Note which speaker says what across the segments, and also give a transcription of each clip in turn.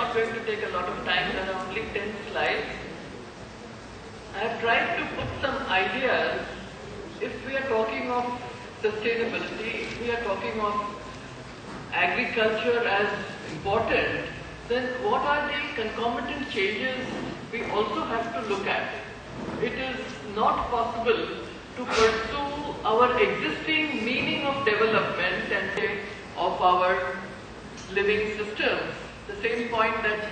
Speaker 1: not going to take a lot of time. There are only 10 slides. I have tried to put some ideas. If we are talking of sustainability, if we are talking of agriculture as important, then what are the concomitant changes we also have to look at? It is not possible to pursue our existing meaning of development and of our living systems. The same point that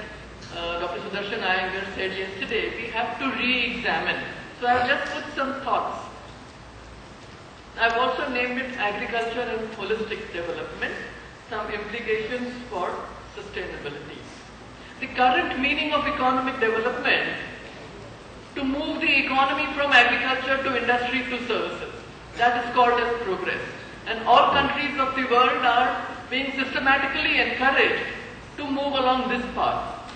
Speaker 1: Dr. Sudarshan Iyengar said yesterday, we have to re-examine. So I have just put some thoughts. I have also named it agriculture and holistic development, some implications for sustainability. The current meaning of economic development, to move the economy from agriculture to industry to services. That is called as progress. And all countries of the world are being systematically encouraged to move along this path.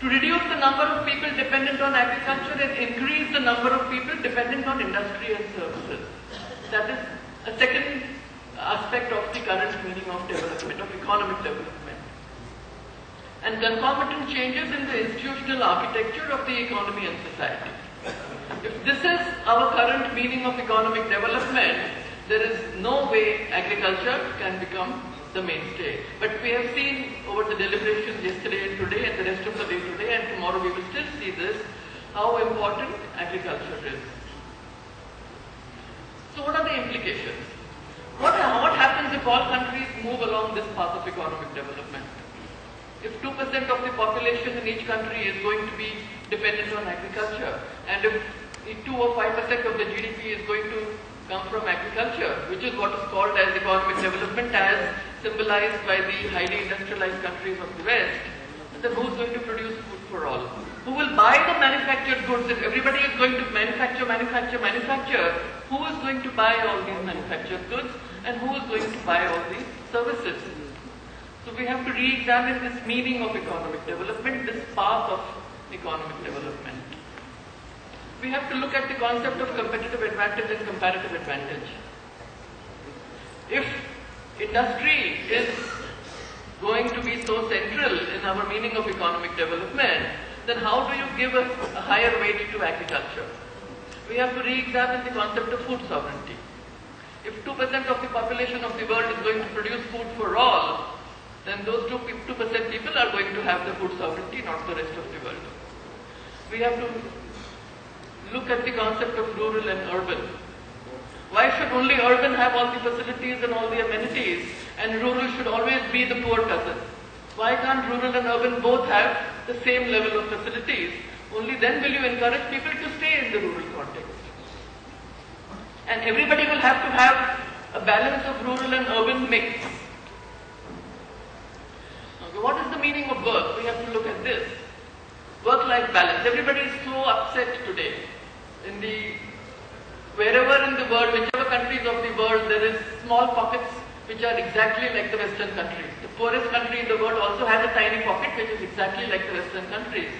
Speaker 1: To reduce the number of people dependent on agriculture and increase the number of people dependent on industry and services. That is a second aspect of the current meaning of development, of economic development. And concomitant changes in the institutional architecture of the economy and society. If this is our current meaning of economic development, there is no way agriculture can become the mainstay. But we have seen over the deliberations yesterday and today and the rest of the day today and tomorrow we will still see this, how important agriculture is. So what are the implications? What happens if all countries move along this path of economic development? If 2% of the population in each country is going to be dependent on agriculture, and if 2 or 5% of the GDP is going to come from agriculture, which is what is called as economic development as symbolized by the highly industrialized countries of the West, then who is going to produce food for all? Who will buy the manufactured goods? If everybody is going to manufacture, who is going to buy all these manufactured goods and who is going to buy all these services? So we have to re-examine this meaning of economic development, this path of economic development. We have to look at the concept of competitive advantage and comparative advantage. If industry is going to be so central in our meaning of economic development, then how do you give a higher weight to agriculture? We have to re-examine the concept of food sovereignty. If 2% of the population of the world is going to produce food for all, then those 2% people are going to have the food sovereignty, not the rest of the world. We have to look at the concept of rural and urban. Why should only urban have all the facilities and all the amenities, and rural should always be the poor cousin? Why can't rural and urban both have the same level of facilities? Only then will you encourage people to stay in the rural context. And everybody will have to have a balance of rural and urban mix. Okay, what is the meaning of work? We have to look at this. Work-life balance. Everybody is so upset today. Wherever in the world, whichever countries of the world, there is small pockets which are exactly like the Western countries. The poorest country in the world also has a tiny pocket which is exactly like the Western countries.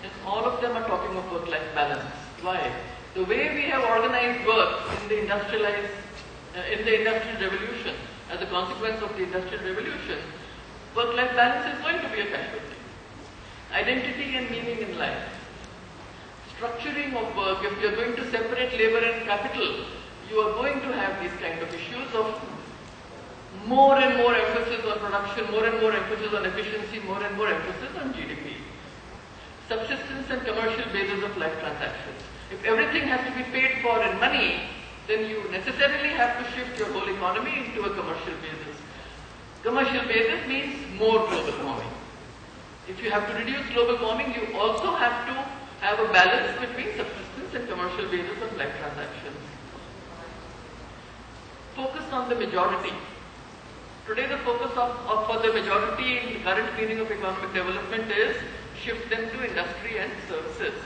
Speaker 1: And all of them are talking of work-life balance. Why? The way we have organized work in the industrial revolution, as a consequence of the industrial revolution, work-life balance is going to be a casualty. Identity and meaning in life. Structuring of work, if you are going to separate labor and capital, you are going to have these kind of issues of more and more emphasis on production, more and more emphasis on efficiency, more and more emphasis on GDP. Subsistence and commercial basis of life transactions. If everything has to be paid for in money, then you necessarily have to shift your whole economy into a commercial basis. Commercial basis means more global warming. If you have to reduce global warming, you also have to have a balance between subsistence and commercial basis of life transactions. Focus on the majority. Today the focus for the majority in the current meaning of economic development is shift them to industry and services.